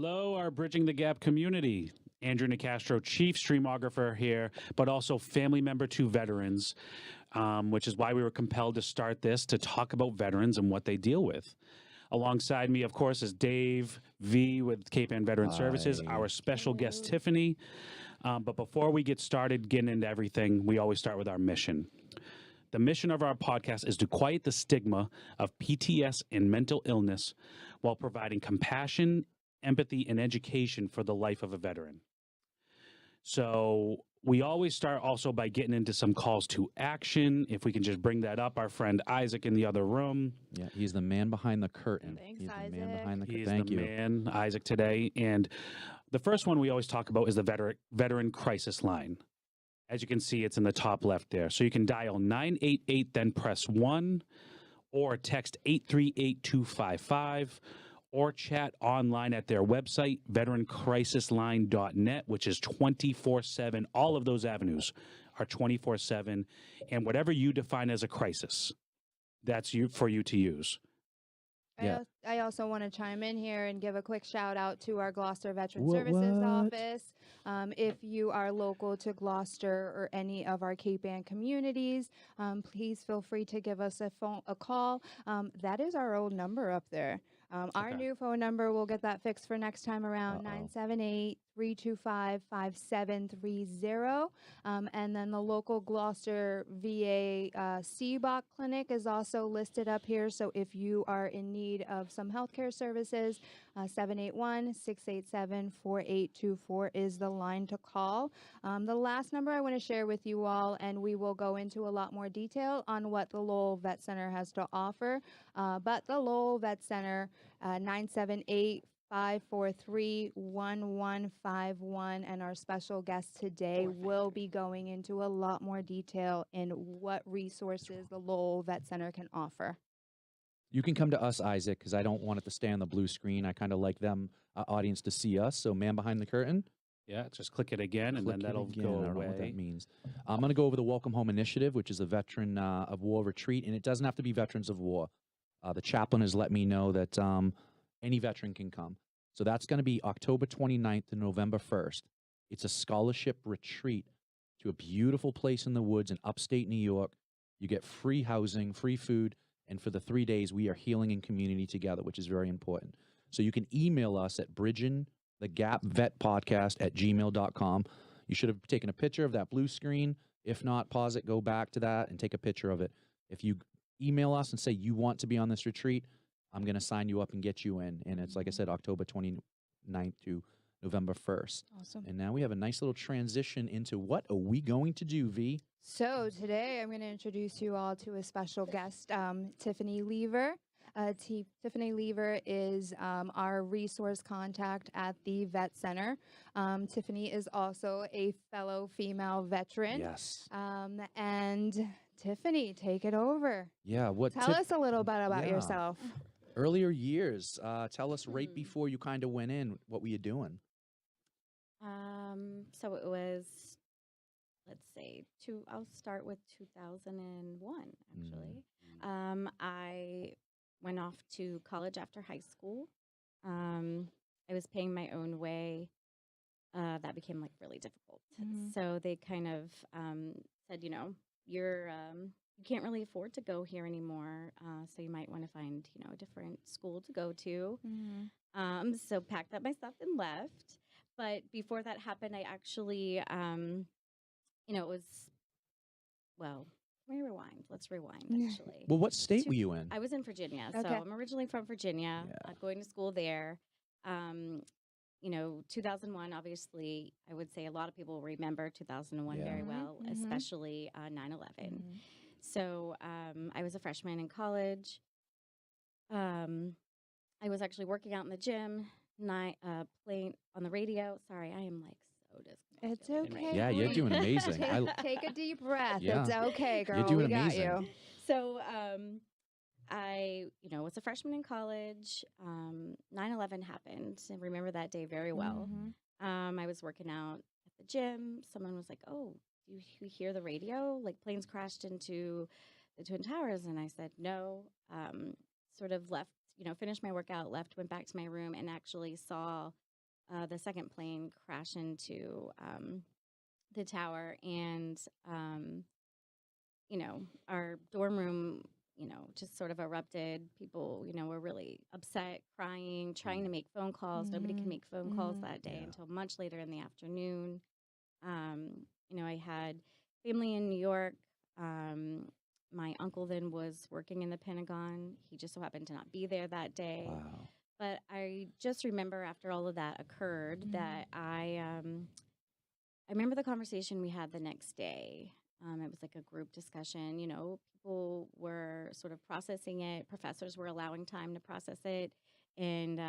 Hello, our Bridging the Gap community. Andrew Nicastro, chief streamographer here, but also family member to veterans, which is why we were compelled to start this to talk about veterans and what they deal with. Alongside me, of course, is Dave V with Cape Ann Veteran Services, our special guest, Tiffany. But before we get started getting into everything, we always start with our mission. The mission of our podcast is to quiet the stigma of PTS and mental illness while providing compassion, empathy, and education for the life of a veteran. So we always start also by getting into some calls to action. If we can just bring that up, our friend Isaac in the other room. Yeah, he's the man behind the curtain. Thanks, he's Isaac. the man behind the curtain. He's Thank the you. man, Isaac, today. And the first one we always talk about is the veteran crisis line. As you can see, it's in the top left there. So you can dial 988, then press 1, or text 838-255, or chat online at their website, veterancrisisline.net, which is 24/7. All of those avenues are 24/7. And whatever you define as a crisis, that's for you to use. Yeah. I also want to chime in here and give a quick shout out to our Gloucester Veteran Services office. If you are local to Gloucester or any of our Cape Ann communities, please feel free to give us a call. That is our old number up there. Our new phone number, we'll get that fixed for next time around, 978-325-5730. And then the local Gloucester VA CBOC clinic is also listed up here. So if you are in need of some healthcare services, 781-687-4824 is the line to call. The last number I want to share with you all, and we will go into a lot more detail on what the Lowell Vet Center has to offer. But the Lowell Vet Center, 978-543-1151, and our special guest today will be going into a lot more detail in what resources the Lowell Vet Center can offer. You can come to us, Isaac, because I don't want it to stay on the blue screen. I kind of like them, audience, to see us. So, man behind the curtain. Yeah, just click it again, and then that'll go away. I don't know what that means. I'm going to go over the Welcome Home Initiative, which is a Veteran of War retreat, and it doesn't have to be Veterans of War. The chaplain has let me know that any veteran can come. So that's going to be October 29th to November 1st. It's a scholarship retreat to a beautiful place in the woods in upstate New York. You get free housing, free food, and for the 3 days, we are healing in community together, which is very important. So you can email us at bridgingthegapvetpodcast@gmail.com. You should have taken a picture of that blue screen. If not, pause it, go back to that, and take a picture of it. If you email us and say you want to be on this retreat, I'm going to sign you up and get you in. And it's, like I said, October 29th to November 1st. Awesome. And now we have a nice little transition into what are we going to do, V? So today I'm going to introduce you all to a special guest, Tiffany Lever. Tiffany Lever is our resource contact at the Vet Center. Tiffany is also a fellow female veteran. Yes. And Tiffany, take it over. Yeah. Tell us a little bit about yourself. Earlier years, tell us right before you kind of went in, what were you doing? So it was, let's say, I'll start with 2001, actually. I went off to college after high school. I was paying my own way. That became like really difficult. So they kind of said, you know, you can't really afford to go here anymore. So you might want to find, you know, a different school to go to. So packed up my stuff and left. But before that happened, I actually, you know, it was, well, Let's rewind, actually. Well, what state were you in? I was in Virginia. Okay. So I'm originally from Virginia, going to school there. You know, 2001, obviously, I would say a lot of people remember 2001 very well, especially 9/11. So I was a freshman in college. I was actually working out in the gym, playing on the radio. Sorry, I am like so discombobulated. It's okay. Yeah, you're doing amazing. Take a deep breath. Yeah. It's okay, girl. You're doing we got amazing. you. So I, you know, was a freshman in college. 9/11 happened. I remember that day very well. I was working out at the gym. Someone was like, "Oh, do you hear the radio? Like planes crashed into the Twin Towers." And I said, "No." Sort of left, you know, finished my workout, left, went back to my room, and actually saw the second plane crash into the tower, and our dorm room, just sort of erupted. People, were really upset, crying, trying to make phone calls. Nobody could make phone calls that day until much later in the afternoon. I had family in New York. My uncle then was working in the Pentagon. He just so happened to not be there that day. Wow. But I just remember after all of that occurred that I remember the conversation we had the next day. It was like a group discussion. People were sort of processing it. Professors were allowing time to process it. And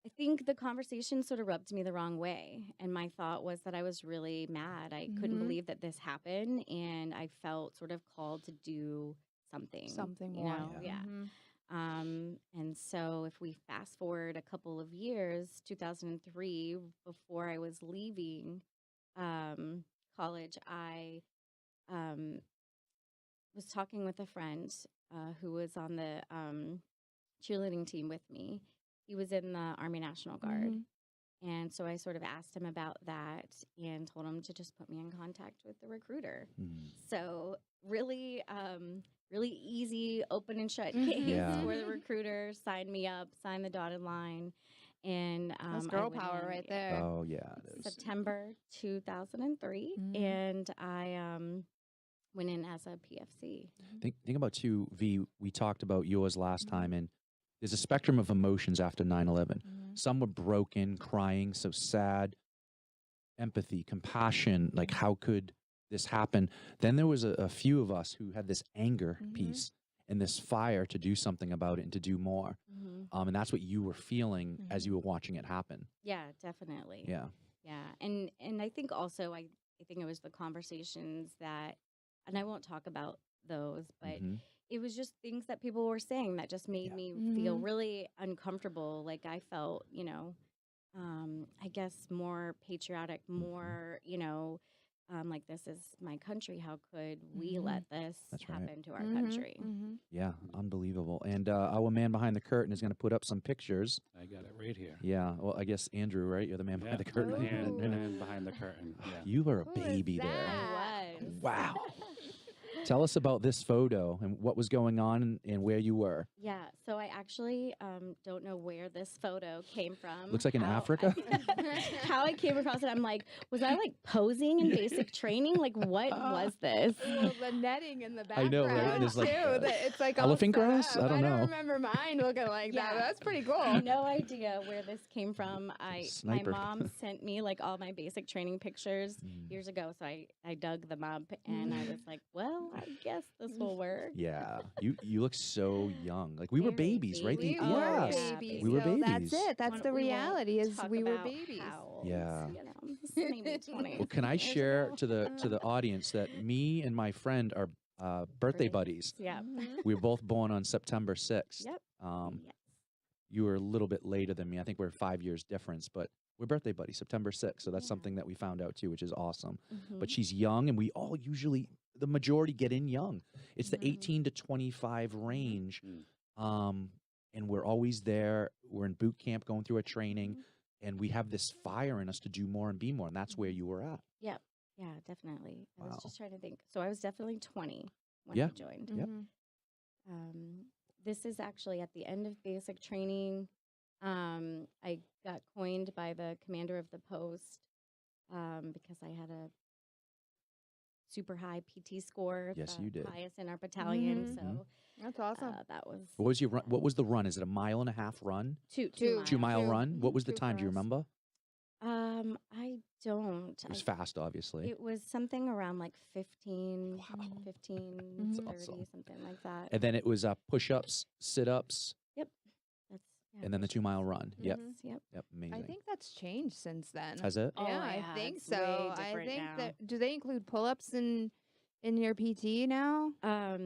I think the conversation sort of rubbed me the wrong way. And my thought was that I was really mad. I couldn't believe that this happened. And I felt sort of called to do something. Something you more. know? Yeah. And so if we fast forward a couple of years, 2003, before I was leaving college, I was talking with a friend who was on the cheerleading team with me. He was in the Army National Guard. And so I sort of asked him about that and told him to just put me in contact with the recruiter. So really, really easy, open and shut case for the recruiter. Signed me up, signed the dotted line. And That's I girl went power in right there. Oh, yeah. It is. September 2003. And I went in as a PFC. Think about too, V, we talked about yours last time, and there's a spectrum of emotions after 9/11. Some were broken, crying, so sad, empathy, compassion, like how could this happen? Then there was a few of us who had this anger piece and this fire to do something about it and to do more. And that's what you were feeling as you were watching it happen. Yeah, definitely. Yeah. Yeah. And I think also, I think it was the conversations that, and I won't talk about those, but it was just things that people were saying that just made me feel really uncomfortable. Like I felt, I guess more patriotic, more, like this is my country. How could we let this happen to our country? Yeah, unbelievable. And our man behind the curtain is going to put up some pictures. I got it right here. Yeah, well, I guess Andrew, right? You're the man behind the curtain. The man behind the curtain. Yeah. You were a Who is baby there. that? I was. Wow. Tell us about this photo and what was going on and where you were. Yeah, so I actually don't know where this photo came from. Looks like in Africa. How I came across it, I'm like, was I like posing in basic training? Like, what was this? Well, the netting in the I background know, right? There's too. like, It's like all elephant set grass? up. I don't know. remember mine looking like that. Yeah. That's pretty cool. No idea where this came from. My Sniper. mom sent me like all my basic training pictures years ago, so I dug them up and I was like, well, I guess this will work. Yeah, you look so young. Like we were Very babies, right? We baby. were Yes. babies. We were so babies. That's it. That's When the we won't reality. Is talk we were about babies. how old, Yeah. this is maybe 20. Well, can I years share ago. to the audience that me and my friend are birthday buddies? Yeah. We were both born on September 6th. Yep. Yes. You were a little bit later than me. I think we're 5 years difference, but we're birthday buddies, September 6th. So that's Yeah. something that we found out too, which is awesome. Mhm. But she's young, and we all usually, the majority get in young. It's the 18 to 25 range. And we're always there. We're in boot camp going through a training, and we have this fire in us to do more and be more. And that's where you were at. Yeah, definitely. I Wow. was just trying to think. So I was definitely 20 when Yeah. I joined. Yep. This is actually at the end of basic training. I got coined by the commander of the post because I had a super high PT score. Yes, the you did. Highest in our battalion. So That's awesome. that was What was your run? What was the run? Is it a 1.5 mile run? two 2 mile Two. run? What was the Two time? for Do you us. remember? I don't. It was fast, obviously. It was something around like 15, Wow. 15, That's 30, awesome. something like that. And then it was push-ups, sit-ups, That's and then the 2 mile run. Yep. Yep. Yep. Amazing. I think that's changed since then. Has it? Oh, yeah, yeah, I think it's so. way I different think now. that do they include pull-ups in your PT now? I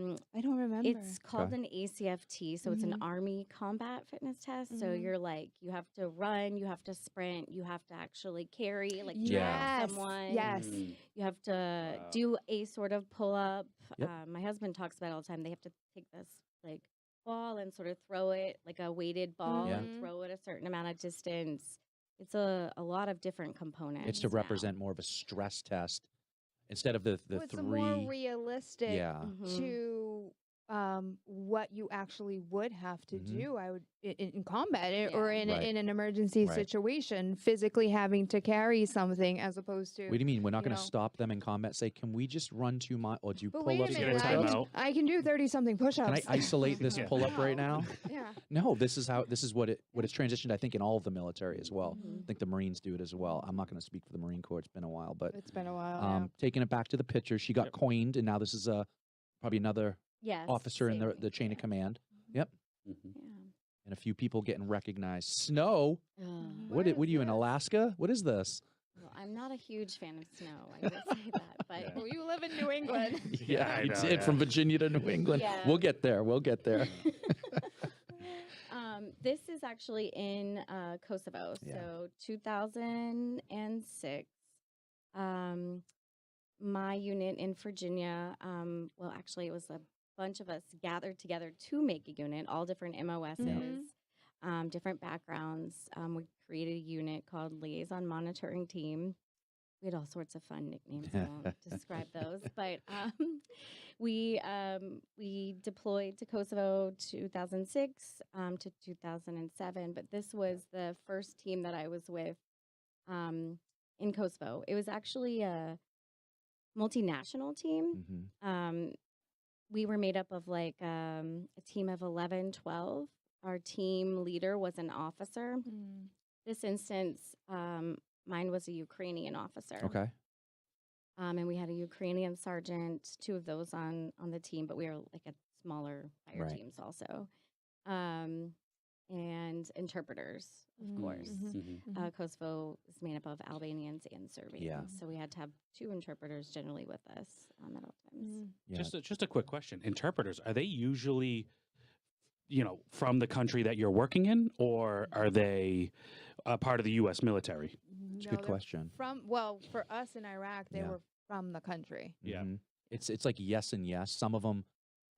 don't remember. It's called an ACFT, so it's an Army combat fitness test. So you're like, you have to run, you have to sprint, you have to actually carry, like Yeah. drag someone. Yes. You have to Wow. do a sort of pull up. Yep. My husband talks about it all the time. They have to take this like ball and sort of throw it like a weighted ball Yeah. and throw it a certain amount of distance it's a lot of different components. It's to now. represent more of a stress test instead of the Well, it's three. more realistic Yeah. to what you actually would have to Mhm. do. I would in combat or Yeah. Right. in an emergency Right. situation, physically having to carry something as opposed to. What do you mean? We're not you going to know. stop them in combat? Say, can we just run 2 miles? Or do you But pull wait up? a Get a minute, timeout. I can do 30-something push-ups. Can I isolate this Yeah. pull-up right now? Yeah. No, this is what it's transitioned. I think in all of the military as well. Mhm. I think the Marines do it as well. I'm not going to speak for the Marine Corps. It's been a while, but It's been a while. taking it back to the picture, she got Yep. coined, and now this is probably another Yes, officer in same the chain of yeah. command. Yep, Mhm. Yeah. and a few people getting recognized. Snow. Ugh. What What are you in is this? Alaska? What is this? Well, I'm not a huge fan of snow. I will say that, but Yeah. Well, you live in New England. Yeah, I you know, did yeah. from Virginia to New England. Yeah. We'll get there. We'll get there. This is actually in Kosovo. Yeah. So 2006, my unit in Virginia, well, actually, it was a bunch of us gathered together to make a unit, all different MOSs, different backgrounds. We created a unit called Liaison Monitoring Team. We had all sorts of fun nicknames. I won't describe those, but we deployed to Kosovo 2006 to 2007. But this was the first team that I was with in Kosovo. It was actually a multinational team. Mhm. We were made up of like a team of 11, 12. Our team leader was an officer. This instance, mine was a Ukrainian officer. Okay. And we had a Ukrainian sergeant, 2 of those on the team, but we were like a smaller fire Right. teams also. And interpreters, of course. Mhm. Kosovo is made up of Albanians and Serbians. So we had to have 2 interpreters generally with us at all times. Yeah. Just a quick question. Interpreters, are they usually, from the country that you're working in, or are they a part of the U.S. military? It's a No, good they're question. For us in Iraq, they Yeah. were from the country. Yeah. Mhm. It's like yes and yes. Some of them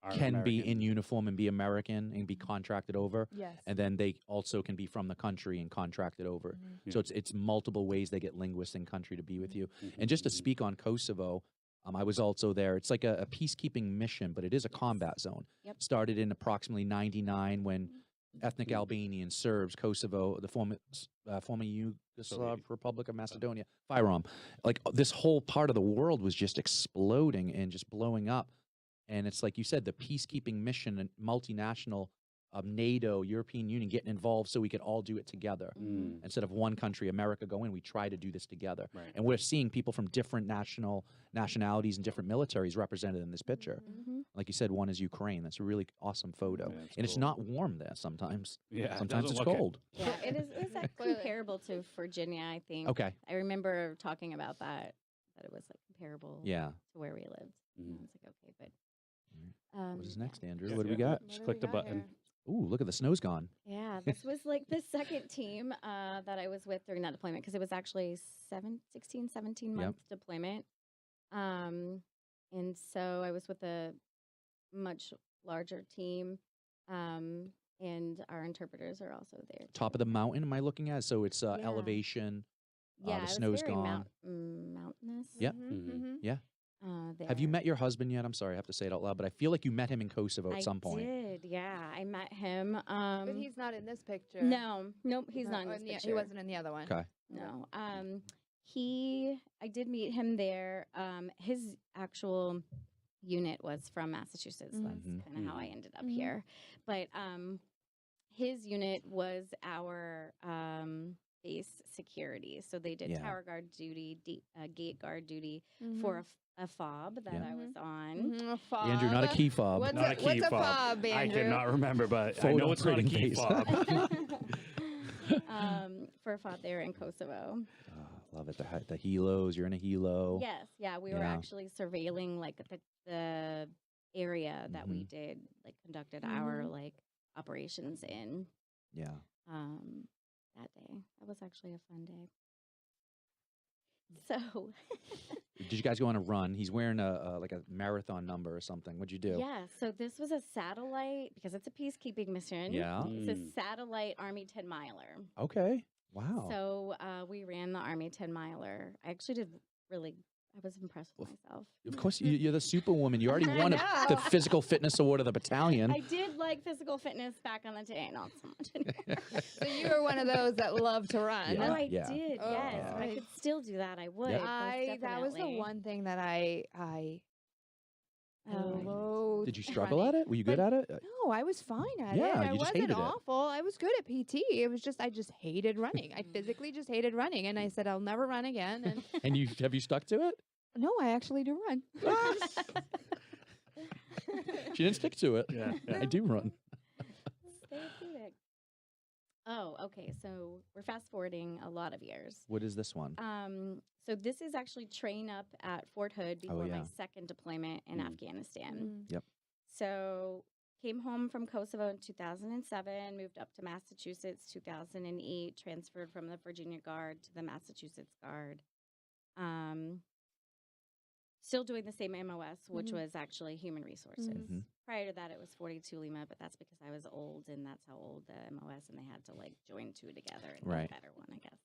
Are can be in American? uniform and be American and be contracted over, Yes. and then they also can be from the country and contracted over. Yeah. So it's multiple ways they get linguists in country to be with you. And just to speak on Kosovo, I was also there. It's like a peacekeeping mission, but it is a combat zone. Yep. Started in approximately 99 when ethnic Albanians, Serbs, Kosovo, the former Yugoslav Soviet. Republic of Macedonia, FIROM, like this whole part of the world was just exploding and just blowing up. And it's like you said, the peacekeeping mission and multinational NATO, European Union getting involved so we could all do it together. Mm. Instead of one country, America, go in, we try to do this together. Right. And we're seeing people from different nationalities and different militaries represented in this picture. Mm-hmm. Like you said, one is Ukraine. That's a really awesome photo. Yeah, it's and it's cool. not warm there sometimes. Yeah, it Sometimes doesn't it's look it. cold. Yeah, it's Clearly. comparable to Virginia, I think. Okay. I remember talking about that it was like comparable Yeah. to where we lived. Mhm. And I was like, okay, but. What is next, Andrew? Yeah, What do we yeah. got? Just click the button. Ooh, look at the snow's gone. Yeah, this was like the second team that I was with during that deployment because it was actually 17 month deployment. And so I was with a much larger team. And our interpreters are also there. Top of the mountain, am I looking at? So it's Yeah. elevation. Yeah, the it was snow's very gone. mountainous. Yep. Mhm. Yeah. Have you there. met your husband yet? I'm sorry, I have to say it out loud, but I feel like you met him in Kosovo at some point. I did, yeah. I met him. But he's not in this picture. Nope, he's not in Or this picture. He wasn't in the other one. Okay. No. I did meet him there. His actual unit was from Massachusetts. Mhm. That's Mhm. kind of how I ended up Mhm. here. But his unit was our base security. So they did Yeah. tower guard duty, gate guard duty for a fob that Yeah. I was on. A fob. Andrew, not a key fob. What's Not a, a key what's a fob. fob, I Andrew? cannot remember, but I Photo know it's not a printing key base. fob. For a fob there in Kosovo. Love it. The helos. You're in a helo. Yes, yeah, we were Yeah. actually surveilling like the area that we did, like conducted our like operations in Yeah. that day. That was actually a fun day. So Did you guys go on a run? He's wearing like a marathon number or something. What'd you do? yeah, so this was a satellite because it's a peacekeeping mission. Yeah. It's a satellite Army 10 miler. Okay. Wow. So we ran the Army 10 miler. I actually did really. I was impressed with myself. Of course, you're the superwoman. You already I won the know. physical fitness award of the battalion. I did like physical fitness back on the day, not so much anymore. So you were one of those that love to run. Yeah. Oh, I yeah. did. Oh, Yes, if I I- could still do that, I would. Yep. most That was the definitely. one thing that I Oh, loathed. Did you struggle running. at it? Were you good But at it? No, I was fine at it. Yeah, I you just wasn't hated it. awful. I was good at PT. It was just I just hated running. I physically just hated running, and I said I'll never run again. And And have you stuck to it? no, I actually do run. She didn't stick to it. Yeah, I do run. therapeutic. Oh, okay. So we're fast forwarding a lot of years. What is this one? So this is actually train up at Fort Hood before yeah. my second deployment in Mm. Afghanistan. Mm. So came home from Kosovo in 2007, moved up to Massachusetts 2008, transferred from the Virginia Guard to the Massachusetts Guard. Still doing the same MOS, which Mhm. was actually human resources. Mhm. Prior to that, it was 42 Lima, but that's because I was old, and that's how old the MOS, and they had to like join two together and Right. make a better one, I guess.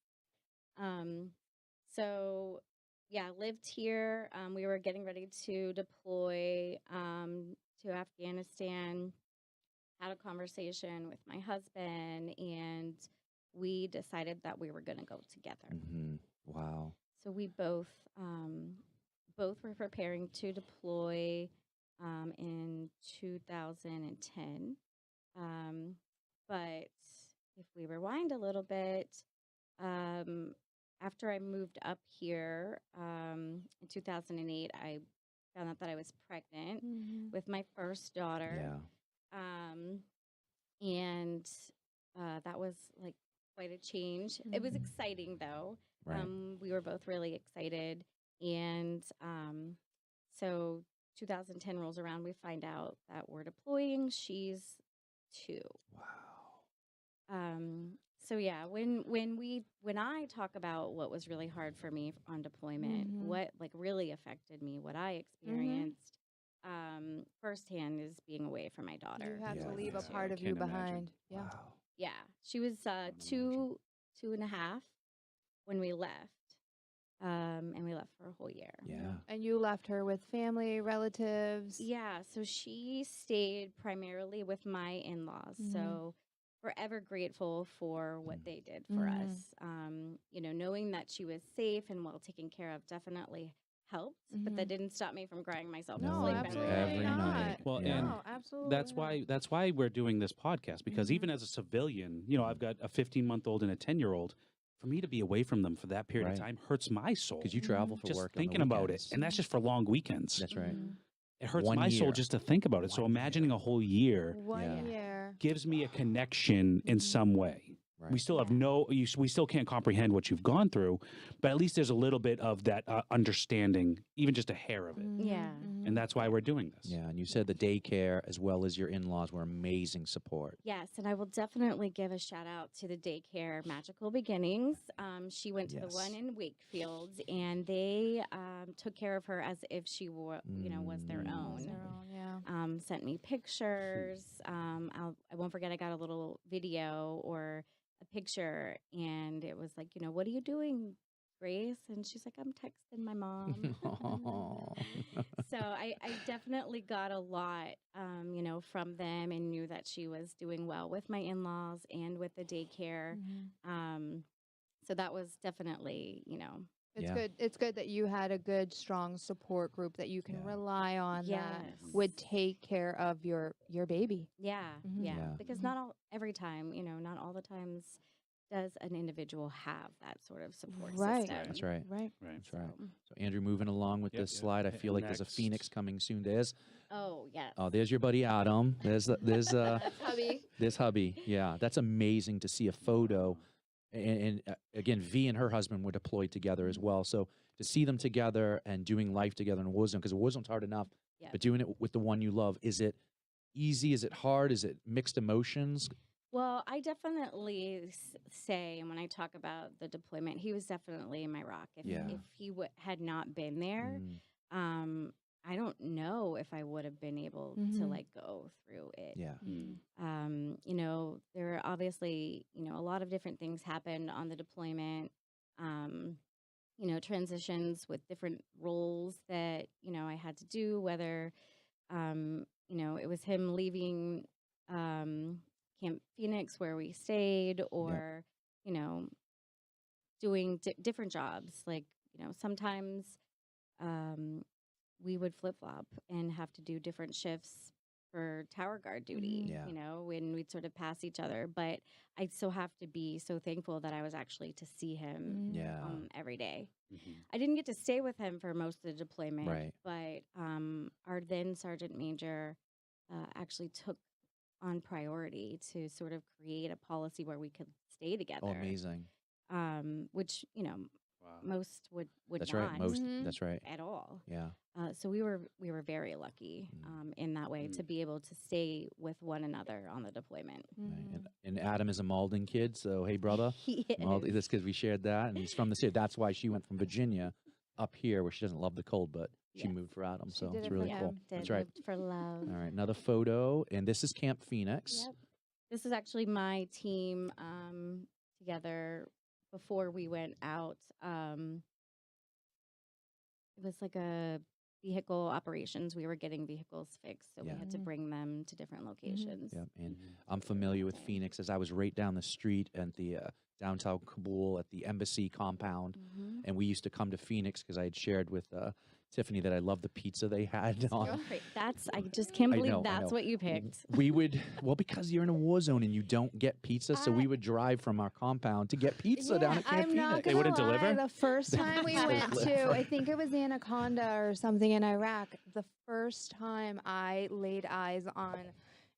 So yeah, lived here. We were getting ready to deploy to Afghanistan. Had a conversation with my husband, and we decided that we were going to go together. Mm-hmm. Wow. So we both were preparing to deploy in 2010. But if we rewind a little bit, after I moved up here in 2008, I found out that I was pregnant Mhm. with my first daughter. Yeah. And that was like quite a change. It was Mhm. exciting though. Right. We were both really excited. And so 2010 rolls around, we find out that we're deploying. She's 2. Wow. So yeah, when I talk about what was really hard for me on deployment, Mhm. what like really affected me, what I experienced firsthand is being away from my daughter. You had Yeah. to leave a Yeah. part of you Can't imagine. behind. Yeah. Wow. Yeah, she was imagine. 2.5 when we left, and we left for a whole year. Yeah. And you left her with family, relatives. Yeah, so she stayed primarily with my in-laws. Mhm. So forever grateful for what Mm. they did for Mhm. us. Knowing that she was safe and well taken care of definitely helped, but that Mhm. didn't stop me from crying myself to No, sleep absolutely every not. night. Well, Yeah. No, absolutely. that's why we're doing this podcast, because Mhm. even as a civilian, I've got a 15-month-old and a 10-year-old. For me to be away from them for that period Right. of time hurts my soul. Because you travel for just work. on the thinking about it, weekends. and that's just for long weekends. That's right. Mhm. It hurts 1 my soul year. just to think about it. So 1 imagining year. a whole year 1 Yeah. year. gives me a connection in Mhm. some way. Right. We still have Yeah. we still can't comprehend what you've gone through, but at least there's a little bit of that understanding, even just a hair of it. Yeah. Mhm. And that's why we're doing this. Yeah, and you said the daycare as well as your in-laws were amazing support. Yes, and I will definitely give a shout out to the daycare Magical Beginnings. She went to the one Yes. in Wakefield, and they took care of her as if she were, was their Mm. own. Their own, yeah. Sent me pictures. I won't forget. I got a little video or a picture, and it was like, what are you doing, Grace? And she's like, I'm texting my mom. Aw. So I definitely got a lot, from them, and knew that she was doing well with my in-laws and with the daycare. Mhm. So that was definitely, It's Yeah. good. It's good that you had a good, strong support group that you can Yeah. rely on that yes, would take care of your baby. yeah, Mhm. yeah, Yeah. because Mhm. not every time, not all the times does an individual have that sort of support Right. system. That's right. Right. Right. That's right. So- So Andrew, moving along with Yep, this yep. slide, I Okay, feel like there's a next. phoenix coming soon. There's yes. there's your buddy Adam. There's That's hubby. there's hubby. Yeah, that's amazing to see a photo. And again, V and her husband were deployed together as well. So to see them together and doing life together in a war zone, because a war zone's hard enough, Yep. but doing it with the one you love, is it easy? Is it hard? Is it mixed emotions? Well, I definitely say, and when I talk about the deployment, he was definitely my rock. If Yeah. if he had not been there, Mm, I don't know if I would have been able to Mhm. like go through it. Yeah. You know, there are obviously, you know, a lot of different things happened on the deployment. Um, you know, transitions with different roles that, you know, I had to do, whether, you know, it was him leaving Camp Phoenix where we stayed, or, you know, doing different jobs. Like, you know, sometimes um, we would flip flop and have to do different shifts for tower guard duty, Yeah. you know, when we'd sort of pass each other. But I still have to be so thankful that I was actually to see him Yeah. every day. Mhm. I didn't get to stay with him for most of the deployment, Right. but our then Sergeant Major actually took on priority to sort of create a policy where we could stay together. Oh, amazing. Which, you know, Wow. most would That's not right. Most. Mhm. That's right. at all. Yeah. So we were very lucky in that way to be able to stay with one another on the deployment. Right. Mhm. And Adam is a Malden kid, so hey, brother. He Malden, is. that's because we shared that, and he's from the city. That's why she went from Virginia up here, where she doesn't love the cold, but she Yes. moved for Adam. She So did it's it for really him. cool. Did That's right. lived for love. All right, another photo, and this is Camp Phoenix. Yep. This is actually my team together before we went out. It was like a vehicle operations. We were getting vehicles fixed, so Yeah. we had to bring them to different locations. Yep, and Mhm. I'm familiar with Phoenix, as I was right down the street at the downtown Kabul at the embassy compound, Mm-hmm. and we used to come to Phoenix because I had shared with Tiffany that I loved the pizza they had. On, That's I just can't I believe know, I that's know. what you picked. We would, well, because you're in a war zone and you don't get pizza, so we would drive from our compound to get pizza down at Camp I'm not Phoenix. They gonna wouldn't lie, deliver? the first time we They went to, deliver. I think it was Anaconda or something in Iraq, the first time I laid eyes on,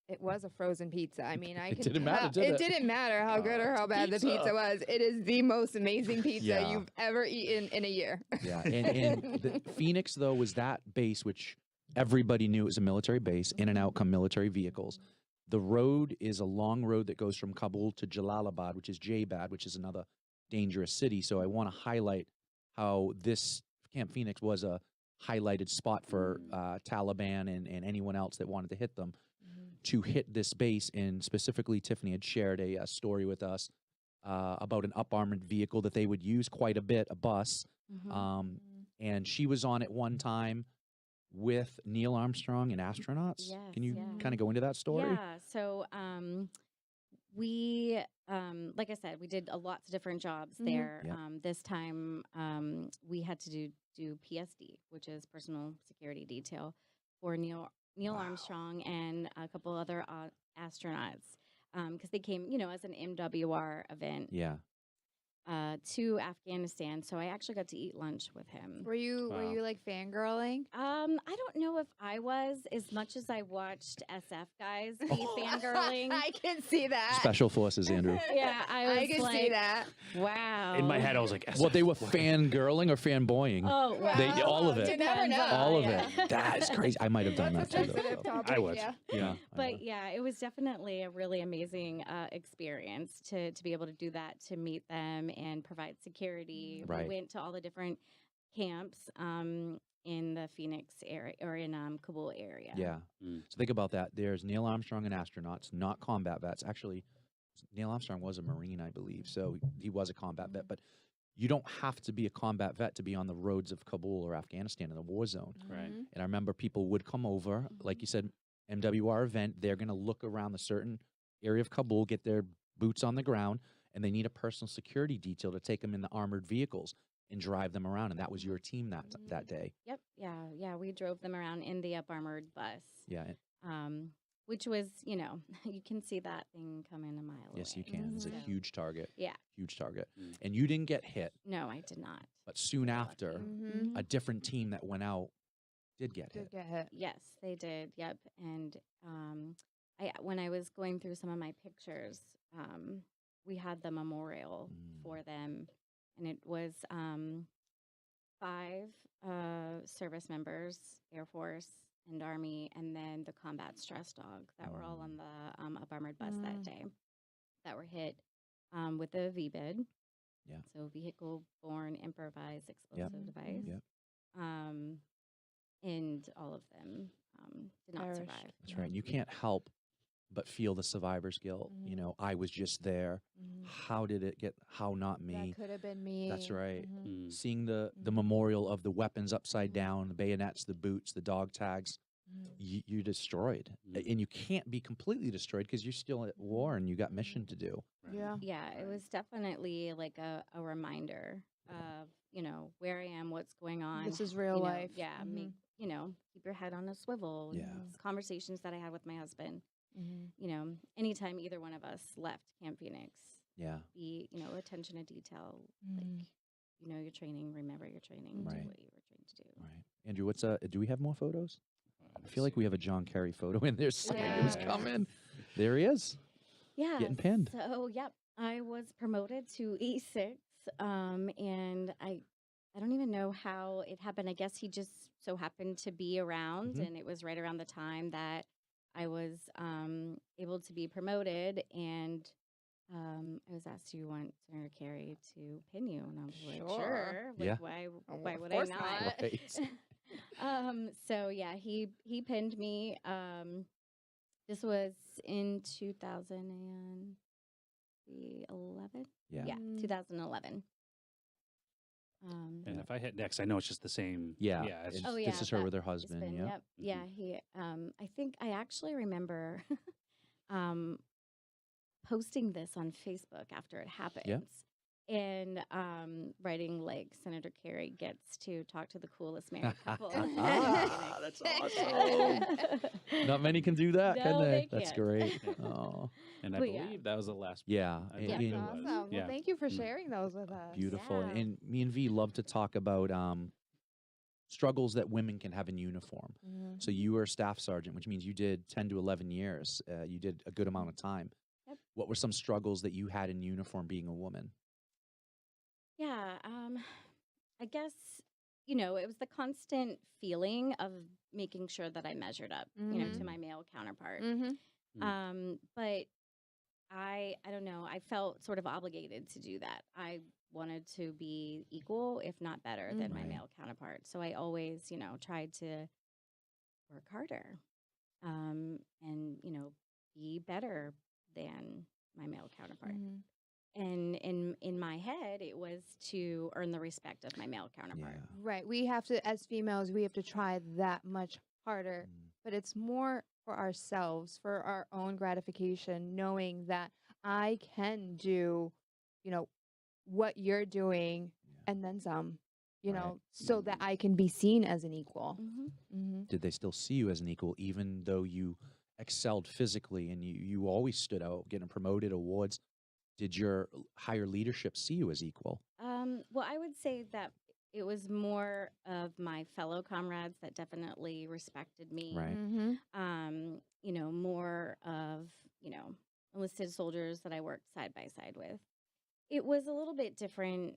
it was a frozen pizza. I mean, I It can didn't matter, tell- did it? didn't matter how good or how bad the pizza. pizza was. It is the most amazing pizza Yeah. you've ever eaten in a year. Yeah, and the Phoenix though was that base which everybody knew it was a military base. In and out come military vehicles. The road is a long road that goes from Kabul to Jalalabad, which is Jaybad, which is another dangerous city. So I want to highlight how this Camp Phoenix was a highlighted spot for Taliban and anyone else that wanted to hit them to hit this base. And specifically, Tiffany had shared a story with us about an up armored vehicle that they would use quite a bit, a bus. And she was on it one time with Neil Armstrong and astronauts. Yes, Can you yeah. kind of go into that story? Yeah. So we, like I said, we did lots of different jobs there. Yep. This time we had to do PSD, which is personal security detail, for Neil Armstrong and a couple other astronauts, because they came, you know, as an MWR event Yeah. to Afghanistan. So I actually got to eat lunch with him. Were you Wow. like fangirling? I don't know if I was, as much as I watched SF guys be fangirling. I can see that. Special Forces, Andrew. Yeah, I was I can like, see that. wow. In my head, I was like, Well, they were fangirling or fanboying. Oh, wow. They all of it. You never know. All of Yeah. it. That is crazy. I might have done that That's too. a sensitive Though, so. topic. I would. Yeah. Yeah. I But would. yeah, it was definitely a really amazing experience to be able to do that, to meet them and provide security. Right. We went to all the different camps in the Phoenix area or in Kabul area. Yeah. Mm. So think about that. There's Neil Armstrong and astronauts, not combat vets. Actually, Neil Armstrong was a Marine, I believe. So he was a combat vet. But you don't have to be a combat vet to be on the roads of Kabul or Afghanistan in a war zone. Right. Mhm. And I remember people would come over, like you said, MWR event. They're going to look around the certain area of Kabul, get their boots on the ground, and they need a personal security detail to take them in the armored vehicles and drive them around. And that was your team that day. Yep. Yeah. We drove them around in the up armored bus. Yeah. Which was, you know, you can see that thing coming a mile Yes, you away. can. It's a So, huge target. Yeah. Huge target. Mm. And you didn't get hit, No, I did not. but soon Very after, lucky. Mhm. a different team that went out did get Did hit. get hit. Yes, they did. Yep. And when I was going through some of my pictures, we had the memorial for them, and it was 5 service members, Air Force and Army, and then the combat stress dog that were all on the up armored bus that day that were hit with the VBID. Yeah. So vehicle borne improvised explosive device. Yep. and all of them did not Perished. survive. That's right. You can't help but feel the survivor's guilt. You Mhm. know, I was just there. Mhm. How did it get? How not That me? could have been me. That's right. Mhm. Seeing the Mhm. memorial of the weapons upside Mhm. down, the bayonets, the boots, the dog tags, Mhm. you're destroyed. And you can't be completely destroyed because you're still at war and you got mission to do. Yeah. Yeah, it was definitely like a reminder of, where I am, what's going on. This is real life. Yeah, Mhm. keep your head on a swivel. Yeah. It's conversations that I had with my husband. Mhm. Anytime either one of us left Camp Phoenix, Yeah. be, attention to detail, Mhm. like, your training, remember your training, do Right. what you were trained to do. Right. Andrew, do we have more photos? I feel like we have a John Kerry photo in there somewhere. It was Yeah. coming. There he is. Yeah. Getting pinned. So, yep, I was promoted to E6, and I don't even know how it happened. I guess he just so happened to be around, Mhm. and it was right around the time that I was able to be promoted, and I was asked, "Do you want Senator Kerry to pin you?" And I was like, Sure. "Sure. Like, Yeah. why Of would course I not. not?" Right. So yeah, he pinned me. This was in 2011. Yeah. Yeah, Mm. 2011. And if I hit next, I know it's just the same. Yeah. It's and Oh, yeah, This is her that with her It's husband. been, Yeah. yep, yeah. He, I think I actually remember um, posting this on Facebook after it happened. And writing like Senator Kerry gets to talk to the coolest married couple. in Ah, Phoenix. that's awesome. Not many can do that, can No, they? they That's can't. great. Yeah. Oh, and I But yeah. believe that was the last. yeah. I and- believe That's it and was. awesome. Yeah. Well, thank you for Mm. sharing those with us. beautiful. Yeah. And me and V love to talk about struggles that women can have in uniform. Mhm. So you were a staff sergeant, which means you did 10 to 11 years. You did a good amount of time. Yep. What were some struggles that you had in uniform being a woman? Yeah, I guess, it was the constant feeling of making sure that I measured up, to Mhm. my male counterpart. Mhm. But I don't know, I felt sort of obligated to do that. I wanted to be equal, if not better, than my Right. male counterpart. So I always, tried to work harder, and, be better than my male counterpart. Mhm. And in my head, it was to earn the respect of my male counterpart. Yeah. Right. We have to, as females, we have to try that much harder, but it's more for ourselves, for our own gratification, knowing that I can do, what you're doing and then some, Right. so that I can be seen as an equal. Mm-hmm. Mm-hmm. Did they still see you as an equal, even though you excelled physically and you always stood out, getting promoted, awards? Did your higher leadership see you as equal? Well, I would say that it was more of my fellow comrades that definitely respected me. Right. Mm-hmm. More of, enlisted soldiers that I worked side by side with. It was a little bit different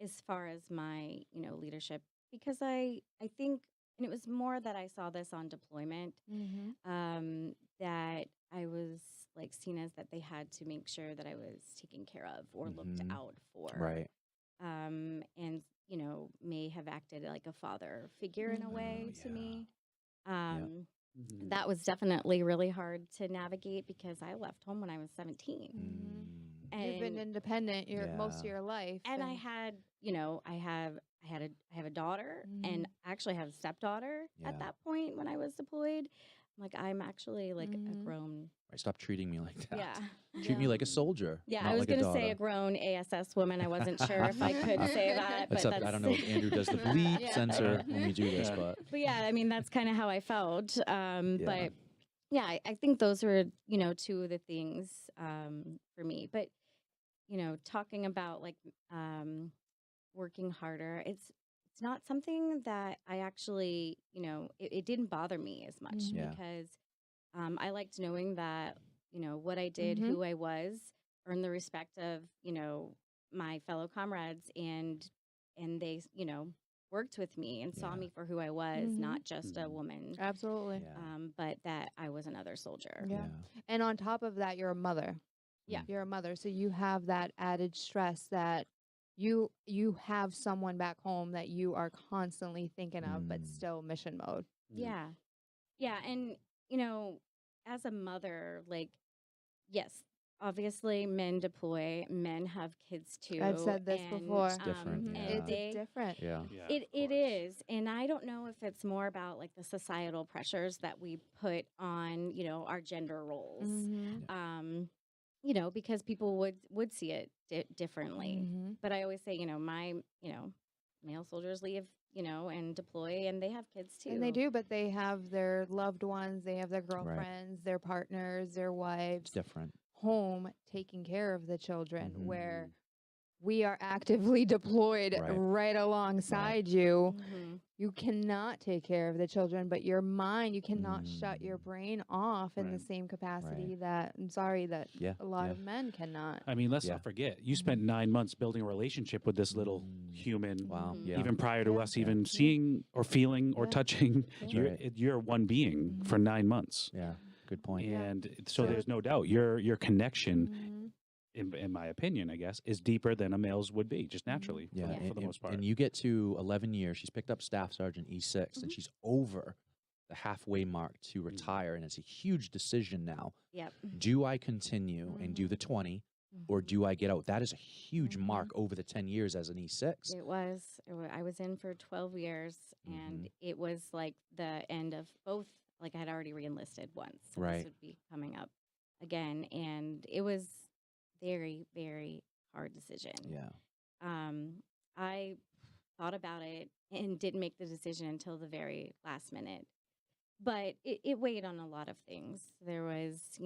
as far as my, leadership, because I think, and it was more that I saw this on deployment, Mm-hmm. that I was like seen as that they had to make sure that I was taken care of or looked Mhm. out for. Right. And, may have acted like a father figure in a way to yeah. me. Mhm. That was definitely really hard to navigate because I left home when I was 17. Mm. You've been And independent most of Yeah. your life, and I had, I have a daughter, and Mhm. I actually have a stepdaughter Yeah. at that point when I was deployed. Like, I'm actually like a Mhm. grown. Right. Stop treating me like that. Yeah. Treat me like a soldier. Yeah, not I was like a going to say a daughter. grown ASS woman. I wasn't sure if I could say that, but Except I don't know if Andrew does the bleep Yeah. censor when we do this, Yeah. but But yeah, I mean, that's kind of how I felt. Yeah. But yeah, I think those were, two of the things for me. But, talking about like working harder, it's not something that I actually, it didn't bother me as much Mhm. Yeah. because I liked knowing that, what I did, Mhm. who I was, earned the respect of, my fellow comrades, and they, worked with me and saw Yeah. me for who I was, Mhm. not just a Mhm. woman, Absolutely. Yeah. but that I was another soldier. Yeah. And on top of that, you're a mother. Yeah. You're a mother. So you have that added stress that you have someone back home that you are constantly thinking of, but Mm. still mission mode. Yeah. Yeah. And, as a mother, like, yes, obviously men deploy, men have kids too. I've said this and, before. It's different, Mhm. yeah. And It's different. Yeah. Yeah, It of it course. is, and I don't know if it's more about like the societal pressures that we put on, our gender roles. Mhm. Because people would see it differently. Mhm. But I always say, my, male soldiers leave, and deploy, and they have kids too. And they do, but they have their loved ones, they have their girlfriends, their partners, their It's wives different. home taking care of the children, Mhm. where we are actively deployed Right. right alongside you. Mhm. You cannot take care of the children, but your mind, you cannot shut your brain off in the Right. same capacity that Yeah. a lot yeah. of men cannot. I mean, let's Yeah. not forget, you spent 9 months building a relationship with this little human. Wow. Mhm. Yeah. Even prior to Yeah. us Yeah. even seeing or feeling or Yeah. touching, That's you're, right. you're one being for 9 months. Yeah. Good point. Yeah. And so So- there's no doubt your connection, Mhm. in my opinion, I guess, is deeper than a male's would be, just naturally, Yeah. for the most part. And you get to 11 years. She's picked up Staff Sergeant E6, and Mhm. she's over the halfway mark to retire. And it's a huge decision now. Yep. Do I continue and do the 20, or do I get out? That is a huge mark over the 10 years as an E6. It was. I was in for 12 years, and it was like the end of both. Like I had already reenlisted once, so Right. this would be coming up again, and it was very, very hard decision. Yeah. I thought about it and didn't make the decision until the very last minute, but it weighed on a lot of things. There was,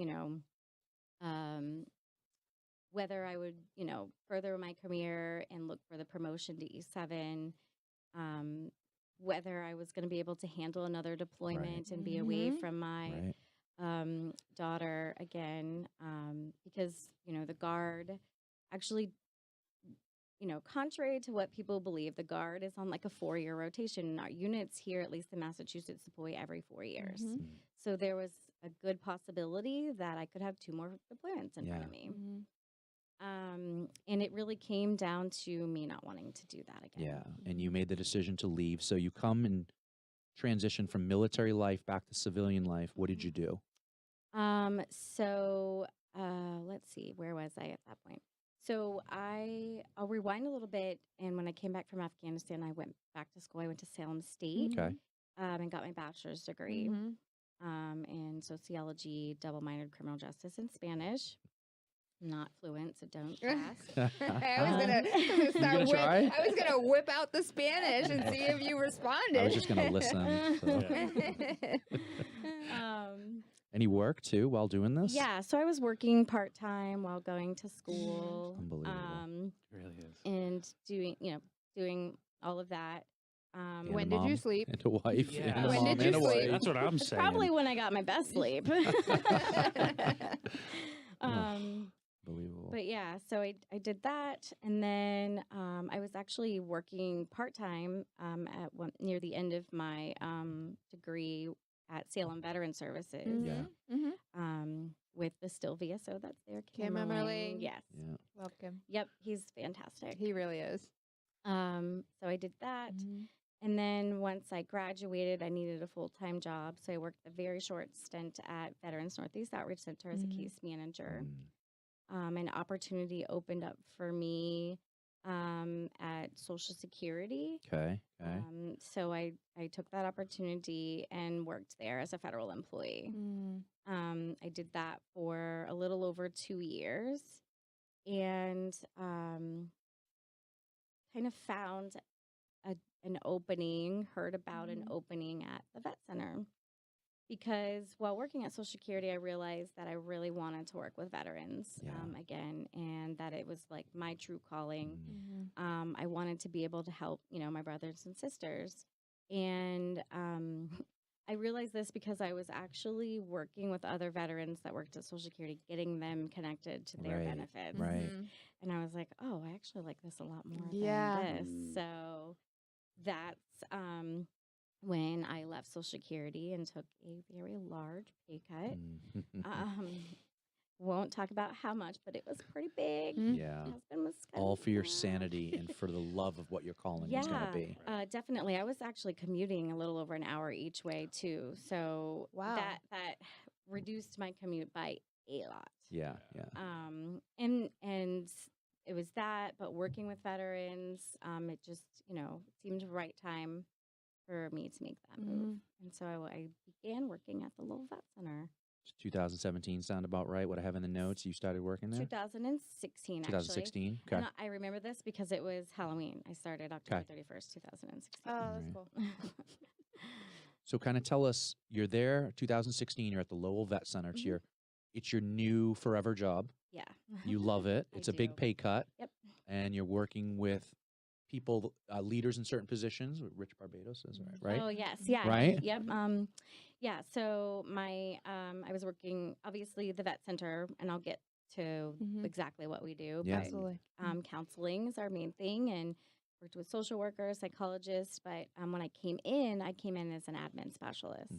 whether I would, further my career and look for the promotion to E7, whether I was going to be able to handle another deployment and be away Mhm. from my Right. daughter again, because, the Guard actually, contrary to what people believe, the Guard is on like a 4-year rotation. Our units here, at least in Massachusetts, deploy every 4 years. Mhm. So there was a good possibility that I could have 2 more deployments in front Yeah. of me. Mhm. And it really came down to me not wanting to do that again. Yeah. And you made the decision to leave. So you come and transition from military life back to civilian life. What did you do? So let's see, where was I at that point? So I'll rewind a little bit. And when I came back from Afghanistan, I went back to school. I went to Salem State Okay. and got my bachelor's degree Mhm. in sociology, double minored criminal justice, and Spanish. Not fluent, so don't ask. I was gonna, gonna try? I was gonna whip out the Spanish and see if you responded. I was just going to listen. So. Any work too while doing this? Yeah, so I was working part-time while going to school. Unbelievable. It really is. And doing all of that. And a When did you mom sleep? And a wife. Yeah. And a When mom did and you a sleep? wife. That's what I'm saying. Probably when I got my best sleep. Unbelievable. But yeah, so I did that, and then I was actually working part-time near the end of my degree at Salem Veteran Services. Yeah. Mhm. With the still VSO that's there, Kim Emmerling. Yes. Yeah. Love Kim. Yep, he's fantastic. He really is. So I did that. Mhm. And then once I graduated, I needed a full-time job. So I worked a very short stint at Veterans Northeast Outreach Center as a case manager. An opportunity opened up for me at Social Security. Okay. Okay. So I took that opportunity and worked there as a federal employee. Mm. I did that for a little over 2 years, and kind of found an opening, heard about an opening at the vet center. Because while working at Social Security, I realized that I really wanted to work with veterans Yeah. again, and that it was like my true calling. Mhm. I wanted to be able to help, my brothers and sisters. And I realized this because I was actually working with other veterans that worked at Social Security, getting them connected to their Right, benefits. right. Mhm. And I was like, oh, I actually like this a lot more Yeah. than this. So that's when I left Social Security and took a very large pay cut. Mm. Um, Won't talk about how much, but it was pretty big. Mhm. Yeah. My husband was kind All of, for your sanity and for the love of what your calling is going to yeah, be. definitely. I was actually commuting a little over an hour each way too, so Wow. that reduced my commute by a lot. Yeah. Yeah. And it was that, but working with veterans, it just seemed the right time for me to make that move, and so I began working at the Lowell Vet Center. 2017 sound about right? What I have in the notes, you started working there? 2016, actually. 2016. Okay. And I remember this because it was Halloween. I started October 31st, 2016. Oh, that's Right. cool. So kind of tell us, you're there 2016, you're at the Lowell Vet Center. Mhm. It's your new forever job. Yeah. You love it. I It's a big do. pay cut. Yep. And you're working with people, leaders in certain positions. Rich Barbados is right. Oh, yes. Yeah. Right? Yep. Yeah. So I was working, obviously, the vet center, and I'll get to Mhm. exactly what we do. Yeah. But Absolutely. counseling is our main thing, and worked with social workers, psychologists. But when I came in as an admin specialist.